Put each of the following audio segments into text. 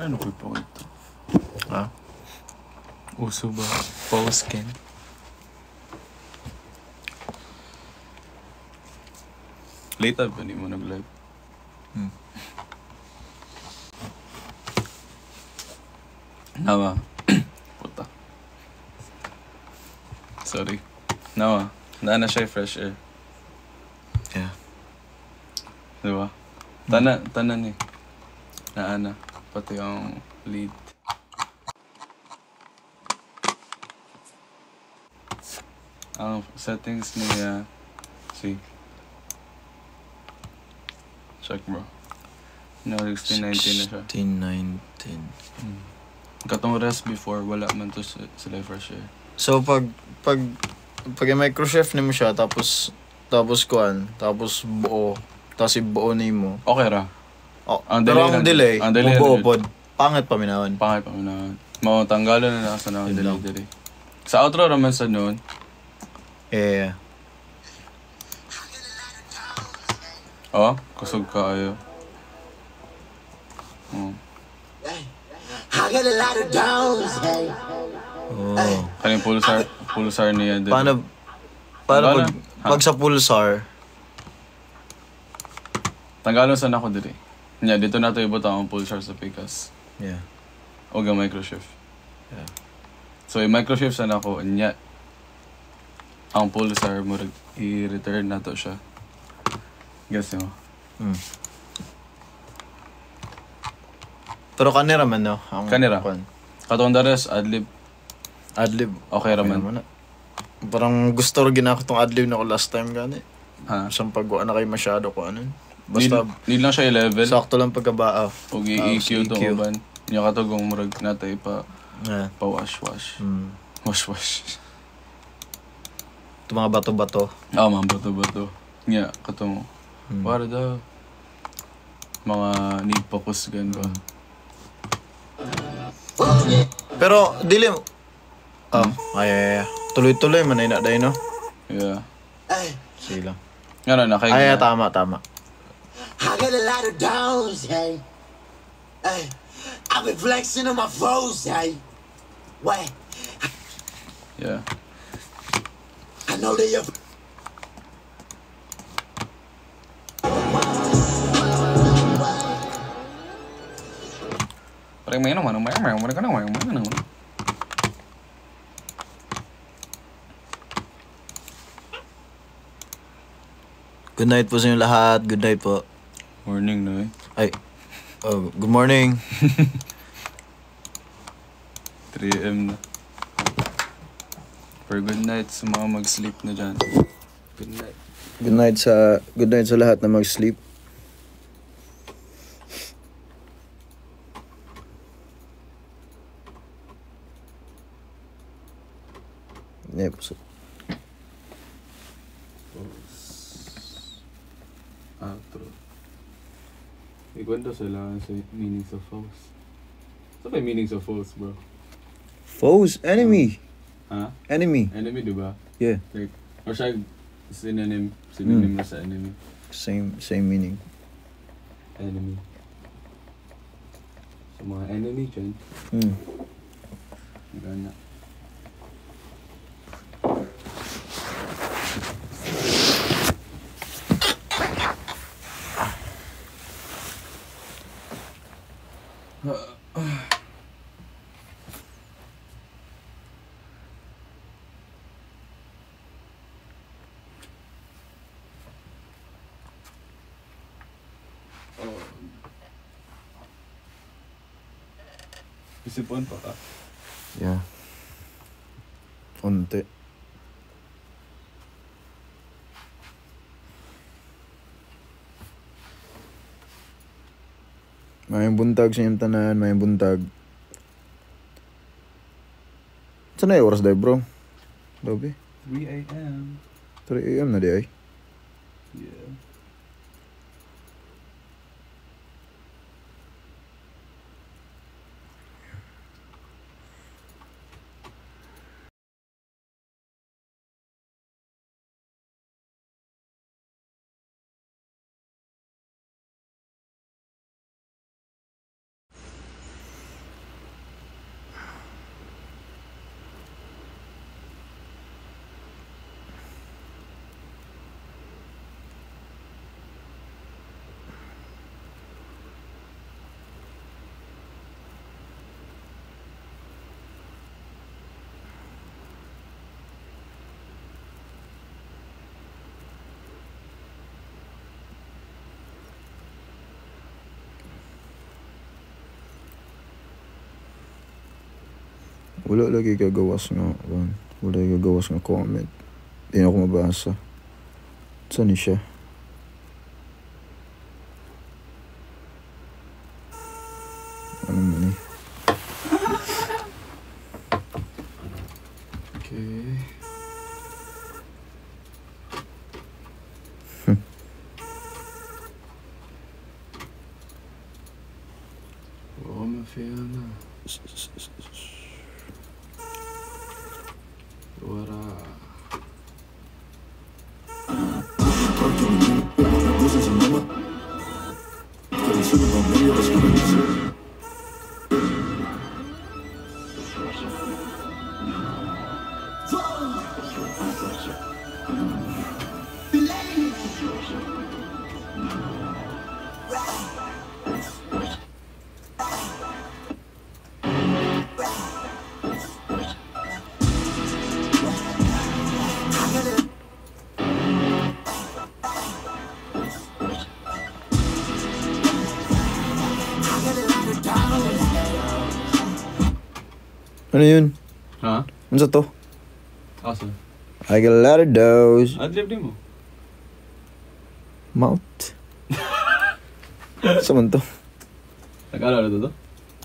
Ano ko po ito? Ha? Uso ba? Pause scan? Late ba ni mo nag-live? Nawa. Puta. Sorry. Nawa. Na siya fresh air. Yeah. Diba? Tanan eh. Naana. Pati yung lead. Ang settings niya. See. Check bro. No, 1619 na siya. 1619. Katong rest before, wala man to sila fresh air. So pag i-microchef nimo siya tapos buo, tapos ibuo nimo. Okay ra. Oh, Ang pero delay ang lang. delay, buo pod. Pangit paminawan. Pangay pa mo na. Tanggalan na nasa na ang Yun lang. delay. Sa outro naman sa noon. Yeah. Oh, kusog ka ayo. Oh. I got a lot of downs, hey. Oh. Kaning pulsar niya din. Paano Tanggalan? pag sa pulsar? Tanggalan sa nako diri. Nya dito na to ibutang ang pulsar sa Picas. Yeah. O ga microshift. Yeah. So i-microshift sa nako nya ang pulsar mo i-return na to siya. Guess mo. Pero kanira man no. Kanira. Katong dares adlib. Okay raman. Na. Parang gusto rin ginako tong adlib na ko last time gani. Ha. Isang pagwa na kay masyado ko ano. Basta Need lang siya i-level. sakto lang pagkabaa. Og i-EQ to uban. Nya katugong murag natay pa Yeah. wash. Wash. Ito mga bato-bato. Man bato. Nya katong para daw mga need focus gan ba. Pero dili ay. Tuloy-tuloy man ay na day no. Yeah. Sige lang. Ngano na kay. Ay tama. I got a lot of downs, hey. Hey, I've been flexing on my foes, hey. Wait, Yeah. I know that you're. Parang may naman. Good night po sa inyo lahat. Good night po. Morning na eh. Ay. Good morning. 3 AM na. For good night sa mga mag-sleep na dyan. Good night. Good night sa lahat na mag-sleep. Yep. Outro. Ikwento sila sa meanings of false. Ano ba yung meanings of false, bro? Foes, enemy. Ha? Enemy. Enemy, di ba? Yeah. Like, or siya synonym na sa enemy. Same meaning. Enemy. So, mga enemy dyan. Gana. Isipon pa ka? Yeah. Unti. May buntag sa iyong tanan, may buntag. Saan na yung oras dahi, bro? Dobi? 3 AM. 3 AM na di ay. Yeah. Wala lagi kagawas nga. Wala lagi kagawas nga comment. Di na ako mabasa. Saan ni siya? Ano man eh? Okay. Oh, Fiona. Wara. Ano yun? Ha? Ano sa to? Asa? I got a lot of those. Adlib din mo. Mount. Saan man to? Nag-alala to to?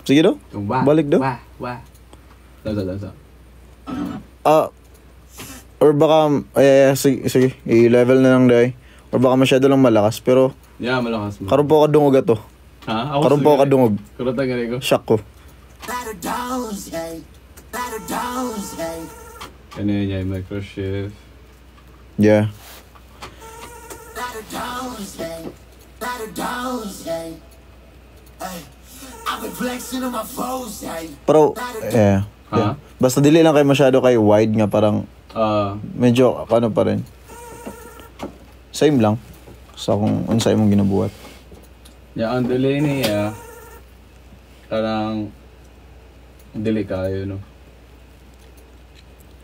Sige daw. Balik daw. Wah. Dasa. Or baka, sige, i-level na lang dahi. Or baka masyado lang malakas, pero Yeah, malakas mo. karon po ka dungog ato. Ha? Karon po ka dungog. Karuta gani ko. Shock ko. Ladder downs, hey. Ladder downs, hey. Ano yun niya, microshift. Yeah. Ladder downs, hey. Ladder downs, hey. Hey. I've been flexing on my foes, hey. Pero, yeah. Ha? Basta dili lang kayo masyado kay wide nga, parang medyo, ano pa rin. Same lang. Sa kung unsay mong ginabuhat. Yeah, ang delay niya, parang delay kayo, no?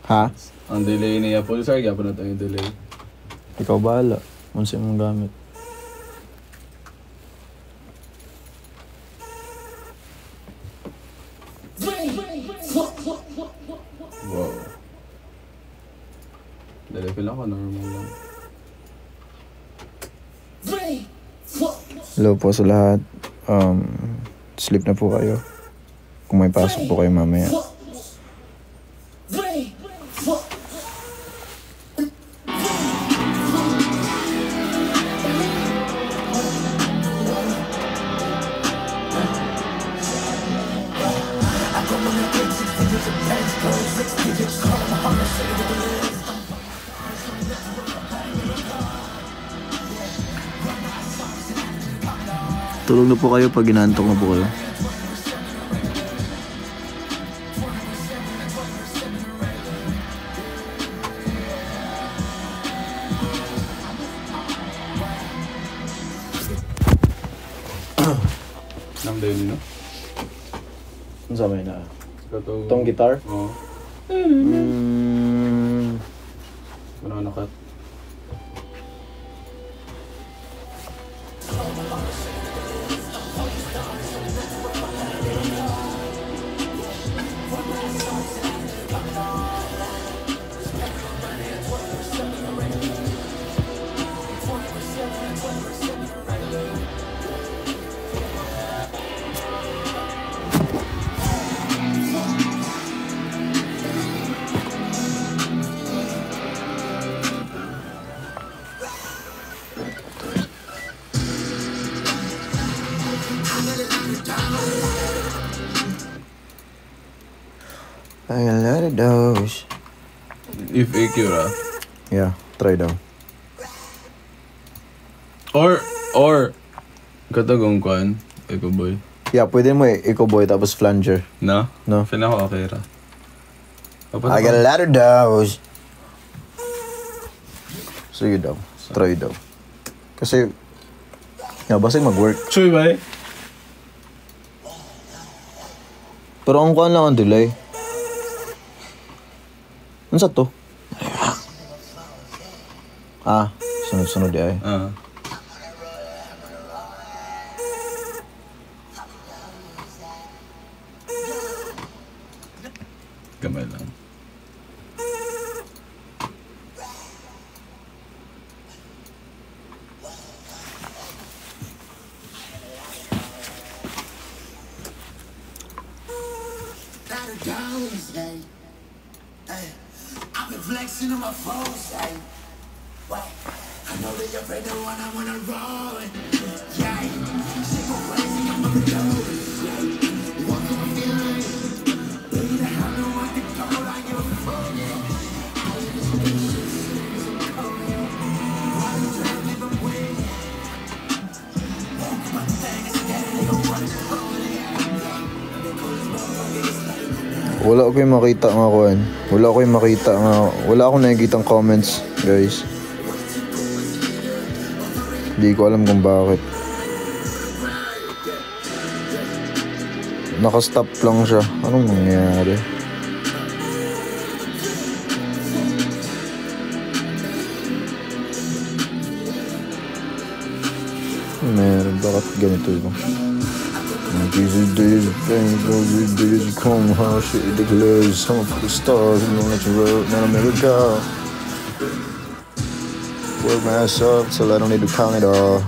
Ha? Ang delay niya, pulsar, gapon na ito yung delay. Ikaw bahala. Unsay mong gamit. Wow. Delay ko lang ako, normal lang. Hello po sa lahat. Sleep na po kayo. Kung may pasok po kayo mamaya. Tulog na po kayo pag inaantok na po kayo. Namday yun, no? Ano sa may na? Kato... Tong guitar? Oo. Ano nakat? I got a lot of those. If AQ ra. Yeah, try daw. Or katagong kwan, Eco Boy. Yeah, pwede mo Eco Boy tapos flanger. No? No? Feel ako okay ra. I got a lot of those. Sige daw. Try daw. Kasi, basig mag-work. Chuy ba eh? Pero ang kuhan lang ang delay. Ano sa to? Sunod-sunod di ay. downs, hey. Hey, I've been flexing on my foes, hey. What? I know that you're afraid to run, I wanna roll. Yeah, shit go crazy, I'm on the road. Yeah, what do I feel like? Baby, the hell no one can go like you. Wala ko yung makita nga kuhan. Wala ko yung makita nga. Wala akong nakikitang comments, guys. Hindi ko alam kung bakit. Naka-stop lang siya. Anong nangyayari? Meron, bakit ganito ito? Days come, how shit declares. Some of the stars in the natural, not America. Work my ass up till I don't need to count it all.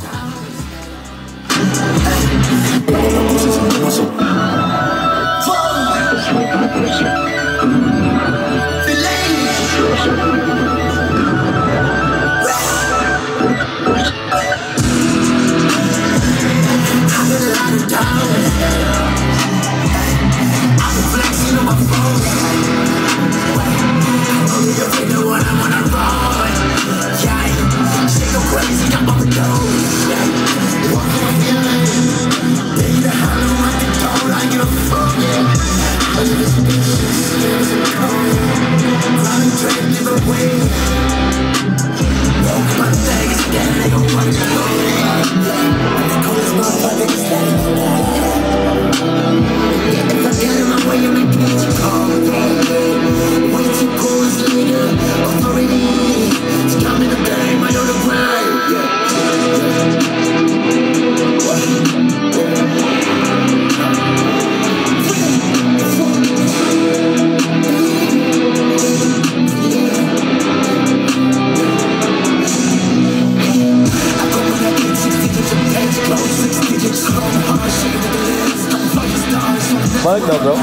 Balik daw, bro.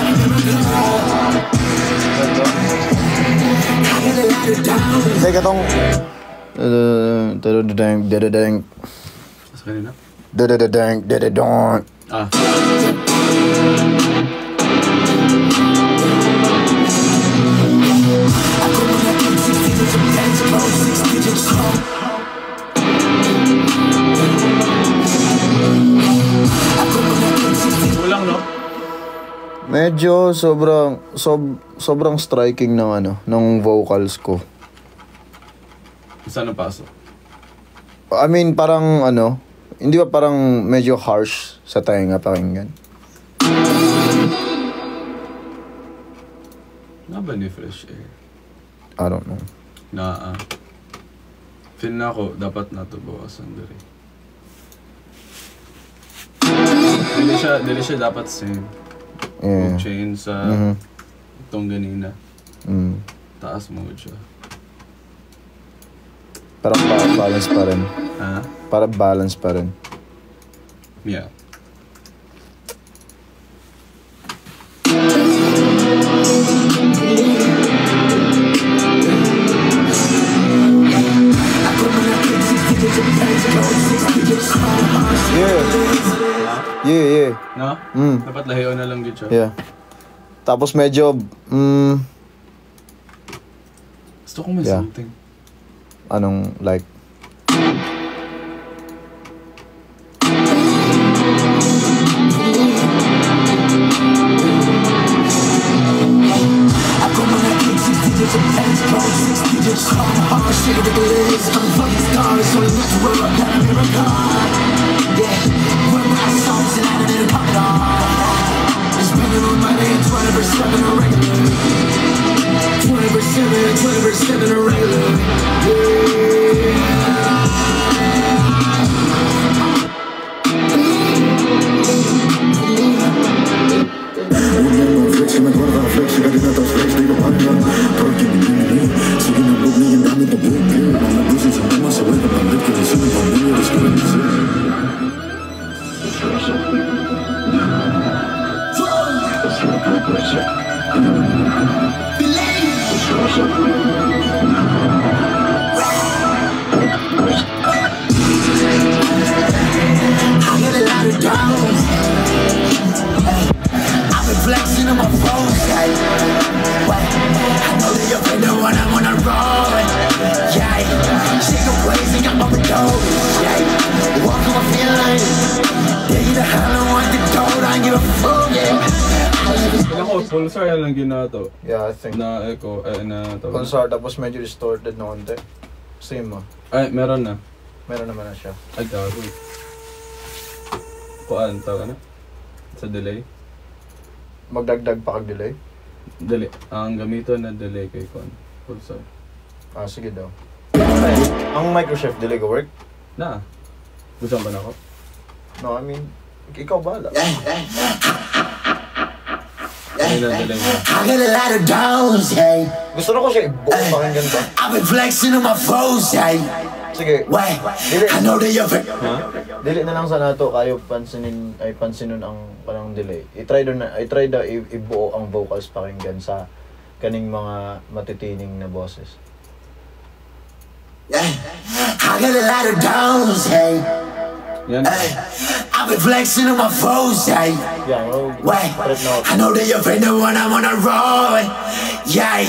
Teka tong dadadang Mas kanina? dadadang. Ah. Kulang, no? Medyo sobrang striking ng ng vocals ko. Saan ang pasok? I mean, parang hindi ba parang medyo harsh sa tainga pakinggan? Nga ba ni Fresh Air? I don't know. Feel na ako, dapat natubawasan diri. Dili siya dapat same. Yeah. Change sa itong ganina. Taas mo siya. Parang balance pa rin. Ha? Parang balance pa rin. Yeah. Yeah. No? Dapat lahiyo na lang dito siya. Yeah. Tapos medyo Gusto ko may Yeah. something. anong like I get a lot of dollars. I've been flexing on my phone, yeah. I know that you're afraid of when I'm on a roll, yeah. Shit go crazy, got overdose, yeah. Walk on my feeling, yeah, you the hell I want the dough, I ain't give a fuck, yeah. Ako, pulsar yan lang ginato. Yeah, I think. Na echo, na to. Pulsar, tapos medyo distorted na konti. Same mo. Ay, meron na. Meron naman na siya. Ay, gago. Kuan, tawag na? Sa delay? Magdagdag pa kag-delay? Delay. Ang gamito na delay kay Kuan. Pulsar. Ah, sige daw. Ang microshift delay ko work? Na. Gusto ba na ako? No, I mean, ikaw bahala. Ay, na delay mo. I get a lot of dollars, yeah. Gusto na ko siya i-buong pakinggan ba? I've been flexing on my phones, yeah. Sige, Wait, I know that you're afraid. Ha? dili na lang sa nato kayo pansinon ang parang delay. I-try na ibuo ang vocals pakinggan sa kaning mga matitining na boses. Yeah, I get a lot of dollars, hey. Yan. Hey, I've been flexing on my phones, hey. Yeah, Wait, I know that you're afraid of when I'm on a roll. Yeah,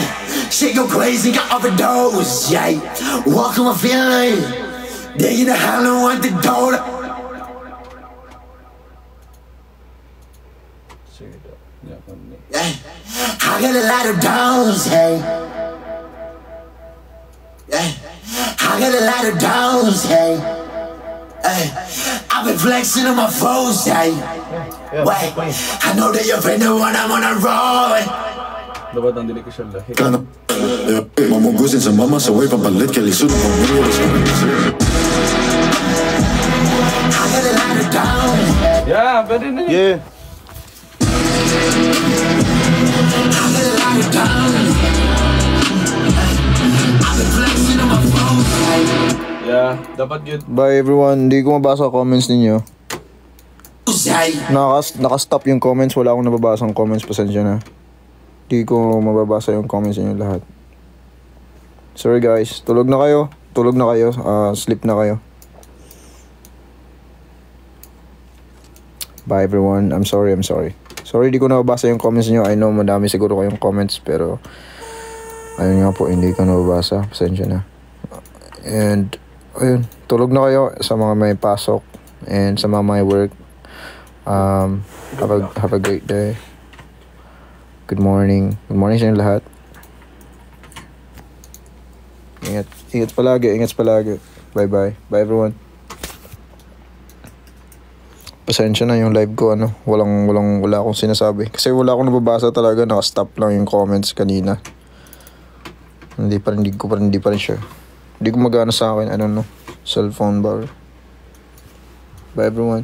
shit go crazy, got overdose. Yeah, walk on my feeling. Yeah, you the hell I want the dough. sige daw. Yeah, konti. Yeah, I get a lot of dollars, hey. Yeah, I get a lot of dollars, hey. Hey, I've been flexing on my phones, hey. Yeah, Wait, okay. I know that you're afraid of when I'm on a roll. Dapat ang delay ko siya lahi. Kana mamugusin sa mama sa way pampalit kay lisod ng muros. I get a lot of dollars. Yeah, pwede na yun. Yeah. I get a lot of dollars. I've been flexing on my phones, hey. Yeah, dapat yun. Bye everyone. Hindi ko mabasa comments ninyo. Hey. Naka-stop yung comments. Wala akong nababasang comments. Pasensya na. Hindi ko mababasa yung comments ninyo lahat. Sorry guys. Tulog na kayo. Sleep na kayo. Bye everyone. I'm sorry. Sorry di ko nababasa yung comments niyo. I know madami siguro kayong comments pero ayun nga po, hindi ko nababasa. Pasensya na. And ayun, tulog na kayo sa mga may pasok and sa mga may work. Have a great day. Good morning. Good morning sa inyo lahat. Ingat palagi. Bye. Bye everyone. Pasensya na yung live ko, wala akong sinasabi. Kasi wala akong nababasa talaga, naka-stop lang yung comments kanina. Hindi pa rin sure. Hindi ko magana sa akin, I don't know. Cellphone ba? Bye everyone.